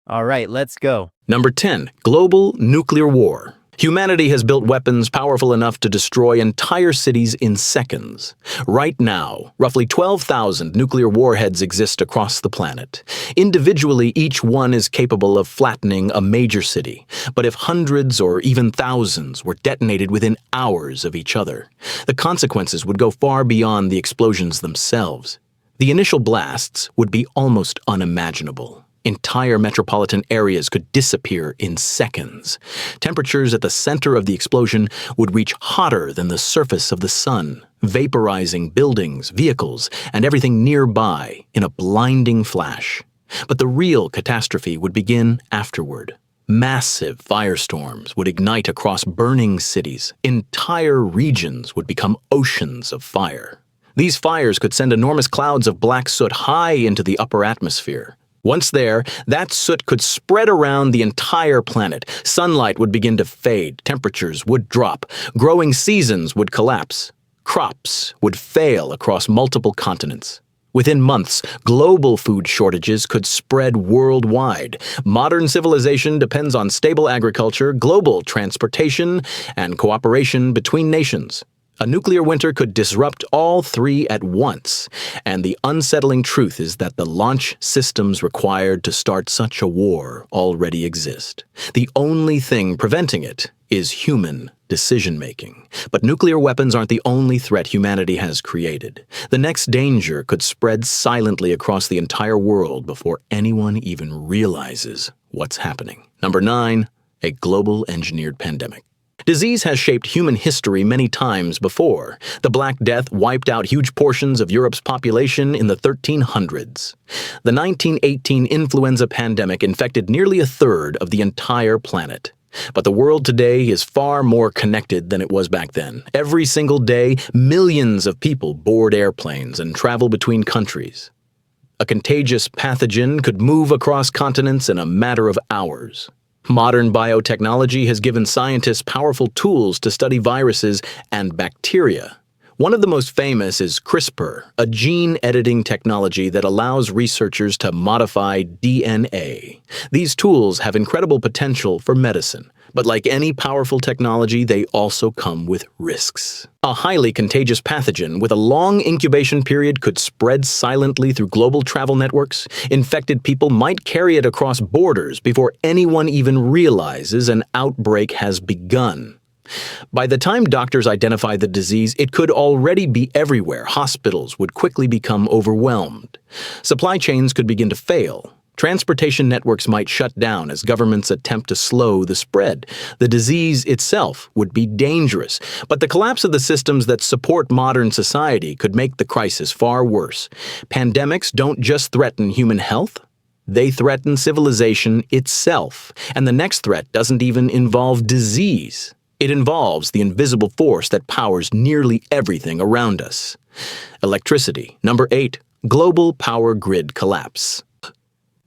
All right, let's go. Number 10. Global nuclear war. Humanity has built weapons powerful enough to destroy entire cities in seconds. Right now, roughly 12,000 nuclear warheads exist across the planet. Individually, each one is capable of flattening a major city. But if hundreds or even thousands were detonated within hours of each other, the consequences would go far beyond the explosions themselves. The initial blasts would be almost unimaginable. Entire metropolitan areas could disappear in seconds. Temperatures at the center of the explosion would reach hotter than the surface of the sun, vaporizing buildings, vehicles, and everything nearby in a blinding flash. But the real catastrophe would begin afterward. Massive firestorms would ignite across burning cities. Entire regions would become oceans of fire. These fires could send enormous clouds of black soot high into the upper atmosphere. Once there, that soot could spread around the entire planet. Sunlight would begin to fade, temperatures would drop, growing seasons would collapse. Crops would fail across multiple continents. Within months, global food shortages could spread worldwide. Modern civilization depends on stable agriculture, global transportation, and cooperation between nations. A nuclear winter could disrupt all three at once, and the unsettling truth is that the launch systems required to start such a war already exist. The only thing preventing it is human decision-making. But nuclear weapons aren't the only threat humanity has created. The next danger could spread silently across the entire world before anyone even realizes what's happening. Number 9, a global engineered pandemic. Disease has shaped human history many times before. The Black Death wiped out huge portions of Europe's population in the 1300s. The 1918 influenza pandemic infected nearly a third of the entire planet. But the world today is far more connected than it was back then. Every single day, millions of people board airplanes and travel between countries. A contagious pathogen could move across continents in a matter of hours. Modern biotechnology has given scientists powerful tools to study viruses and bacteria. One of the most famous is CRISPR, a gene editing technology that allows researchers to modify DNA. These tools have incredible potential for medicine, but like any powerful technology, they also come with risks. A highly contagious pathogen with a long incubation period could spread silently through global travel networks. Infected people might carry it across borders before anyone even realizes an outbreak has begun. By the time doctors identify the disease, it could already be everywhere. Hospitals would quickly become overwhelmed. Supply chains could begin to fail. Transportation networks might shut down as governments attempt to slow the spread. The disease itself would be dangerous, but the collapse of the systems that support modern society could make the crisis far worse. Pandemics don't just threaten human health, they threaten civilization itself. And the next threat doesn't even involve disease. It involves the invisible force that powers nearly everything around us. Electricity. Number 8. Global power grid collapse.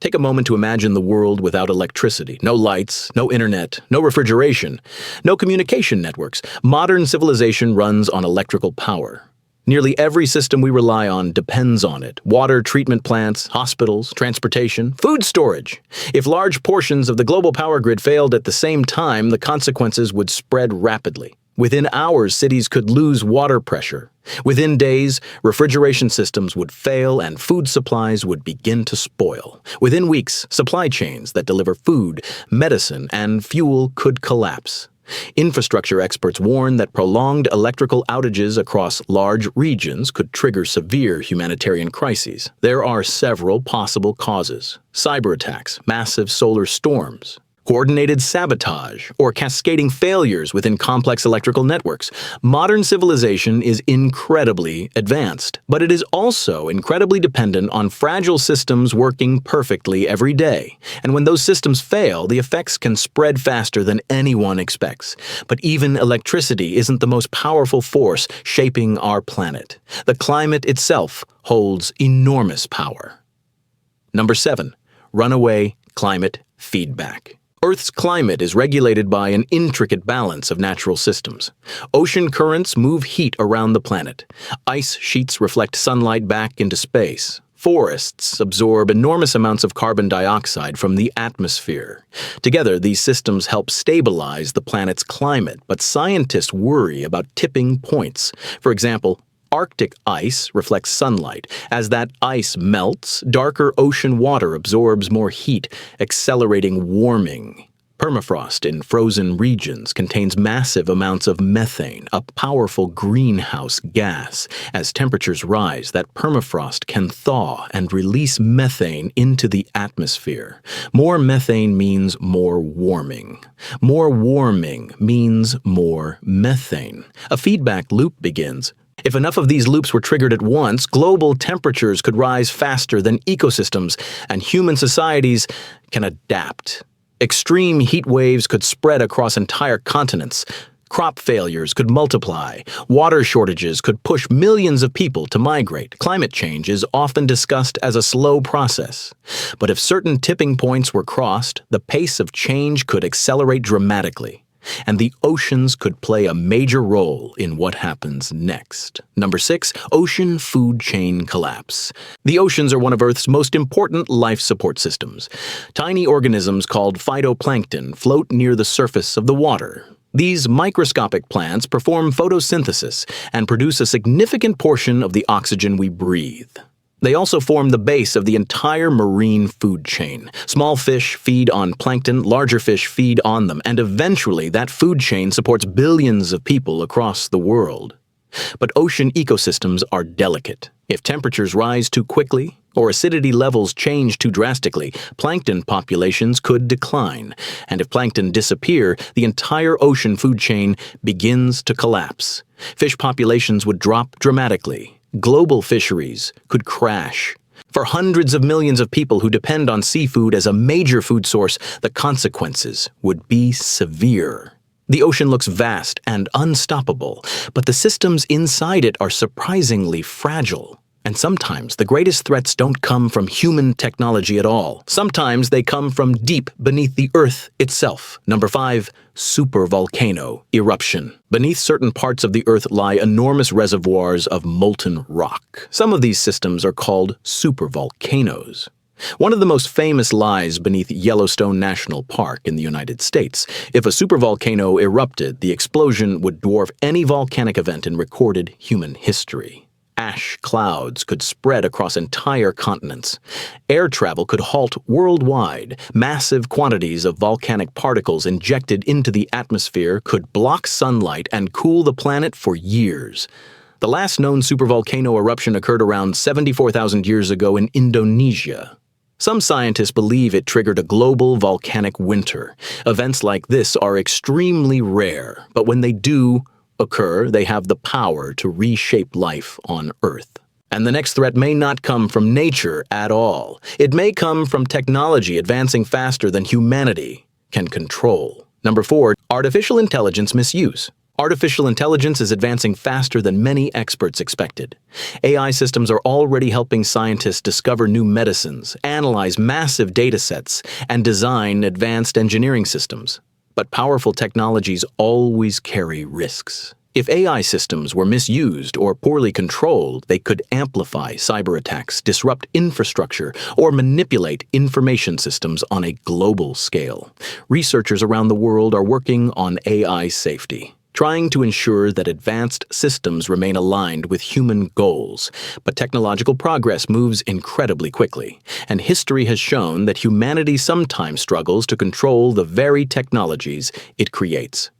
Take a moment to imagine the world without electricity. No lights, no internet, no refrigeration, no communication networks. Modern civilization runs on electrical power. Nearly every system we rely on depends on it. Water treatment plants, hospitals, transportation, food storage. If large portions of the global power grid failed at the same time, the consequences would spread rapidly. Within hours, cities could lose water pressure. Within days, refrigeration systems would fail and food supplies would begin to spoil. Within weeks, supply chains that deliver food, medicine, and fuel could collapse. Infrastructure experts warn that prolonged electrical outages across large regions could trigger severe humanitarian crises. There are several possible causes: cyber attacks, massive solar storms, coordinated sabotage, or cascading failures within complex electrical networks. Modern civilization is incredibly advanced, but it is also incredibly dependent on fragile systems working perfectly every day. And when those systems fail, the effects can spread faster than anyone expects. But even electricity isn't the most powerful force shaping our planet. The climate itself holds enormous power. Number 7. Runaway climate feedback. Earth's climate is regulated by an intricate balance of natural systems. Ocean currents move heat around the planet. Ice sheets reflect sunlight back into space. Forests absorb enormous amounts of carbon dioxide from the atmosphere. Together, these systems help stabilize the planet's climate, but scientists worry about tipping points. For example, Arctic ice reflects sunlight. As that ice melts, darker ocean water absorbs more heat, accelerating warming. Permafrost in frozen regions contains massive amounts of methane, a powerful greenhouse gas. As temperatures rise, that permafrost can thaw and release methane into the atmosphere. More methane means more warming. More warming means more methane. A feedback loop begins. If enough of these loops were triggered at once, global temperatures could rise faster than ecosystems, and human societies can adapt. Extreme heat waves could spread across entire continents. Crop failures could multiply. Water shortages could push millions of people to migrate. Climate change is often discussed as a slow process. But if certain tipping points were crossed, the pace of change could accelerate dramatically. And the oceans could play a major role in what happens next. Number 6, ocean food chain collapse. The oceans are one of Earth's most important life support systems. Tiny organisms called phytoplankton float near the surface of the water. These microscopic plants perform photosynthesis and produce a significant portion of the oxygen we breathe. They also form the base of the entire marine food chain. Small fish feed on plankton, larger fish feed on them, and eventually that food chain supports billions of people across the world. But ocean ecosystems are delicate. If temperatures rise too quickly, or acidity levels change too drastically, plankton populations could decline. And if plankton disappear, the entire ocean food chain begins to collapse. Fish populations would drop dramatically. Global fisheries could crash. For hundreds of millions of people who depend on seafood as a major food source, the consequences would be severe. The ocean looks vast and unstoppable, but the systems inside it are surprisingly fragile. And sometimes the greatest threats don't come from human technology at all. Sometimes they come from deep beneath the Earth itself. Number 5, supervolcano eruption. Beneath certain parts of the Earth lie enormous reservoirs of molten rock. Some of these systems are called supervolcanoes. One of the most famous lies beneath Yellowstone National Park in the United States. If a supervolcano erupted, the explosion would dwarf any volcanic event in recorded human history. Ash clouds could spread across entire continents. Air travel could halt worldwide. Massive quantities of volcanic particles injected into the atmosphere could block sunlight and cool the planet for years. The last known supervolcano eruption occurred around 74,000 years ago in Indonesia. Some scientists believe it triggered a global volcanic winter. Events like this are extremely rare, but when they do occur, they have the power to reshape life on Earth. And the next threat may not come from nature at all. It may come from technology advancing faster than humanity can control. Number 4, artificial intelligence misuse. Artificial intelligence is advancing faster than many experts expected. AI systems are already helping scientists discover new medicines, analyze massive data sets, and design advanced engineering systems. But powerful technologies always carry risks. If AI systems were misused or poorly controlled, they could amplify cyber attacks, disrupt infrastructure, or manipulate information systems on a global scale. Researchers around the world are working on AI safety, trying to ensure that advanced systems remain aligned with human goals. But technological progress moves incredibly quickly, and history has shown that humanity sometimes struggles to control the very technologies it creates.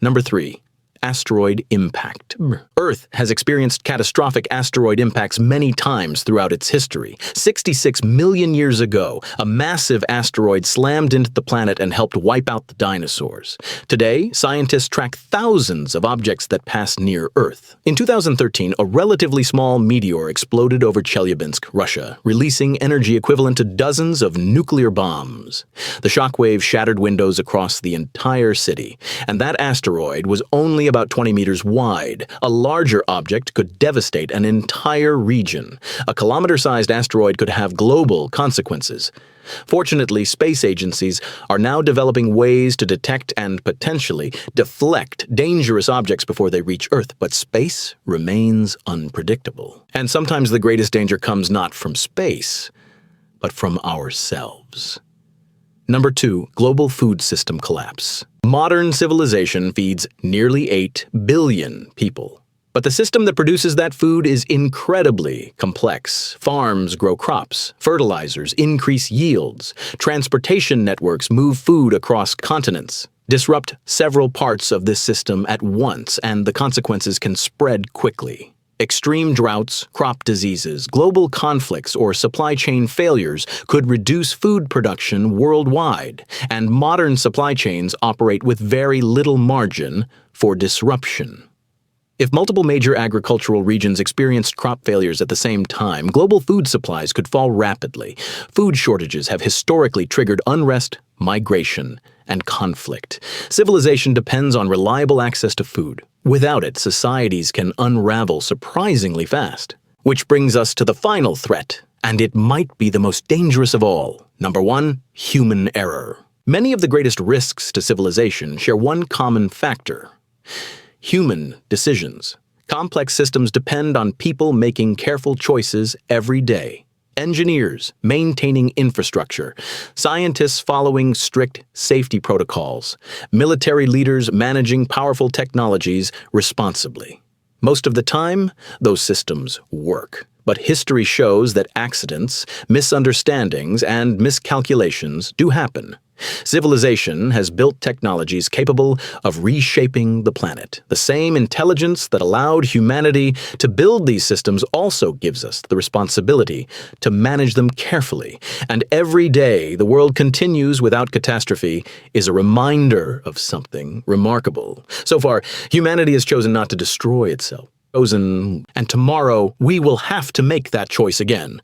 Number 3, asteroid impact. Earth has experienced catastrophic asteroid impacts many times throughout its history. 66 million years ago, a massive asteroid slammed into the planet and helped wipe out the dinosaurs. Today, scientists track thousands of objects that pass near Earth. In 2013, a relatively small meteor exploded over Chelyabinsk, Russia, releasing energy equivalent to dozens of nuclear bombs. The shockwave shattered windows across the entire city, and that asteroid was only about 20 meters wide. A larger object could devastate an entire region. A kilometer-sized asteroid could have global consequences. Fortunately, space agencies are now developing ways to detect and potentially deflect dangerous objects before they reach Earth, but space remains unpredictable. And sometimes the greatest danger comes not from space, but from ourselves. Number 2, global food system collapse. Modern civilization feeds nearly 8 billion people. But the system that produces that food is incredibly complex. Farms grow crops, fertilizers increase yields, transportation networks move food across continents. Disrupt several parts of this system at once, and the consequences can spread quickly. Extreme droughts, crop diseases, global conflicts, or supply chain failures could reduce food production worldwide, and modern supply chains operate with very little margin for disruption. If multiple major agricultural regions experienced crop failures at the same time, global food supplies could fall rapidly. Food shortages have historically triggered unrest, migration, and conflict. Civilization depends on reliable access to food. Without it, societies can unravel surprisingly fast. Which brings us to the final threat, and it might be the most dangerous of all. Number 1, human error. Many of the greatest risks to civilization share one common factor: human decisions. Complex systems depend on people making careful choices every day. Engineers maintaining infrastructure, scientists following strict safety protocols, military leaders managing powerful technologies responsibly. Most of the time, those systems work. But history shows that accidents, misunderstandings, and miscalculations do happen. Civilization has built technologies capable of reshaping the planet. The same intelligence that allowed humanity to build these systems also gives us the responsibility to manage them carefully. And every day the world continues without catastrophe is a reminder of something remarkable. So far, humanity has chosen not to destroy itself. And tomorrow we will have to make that choice again.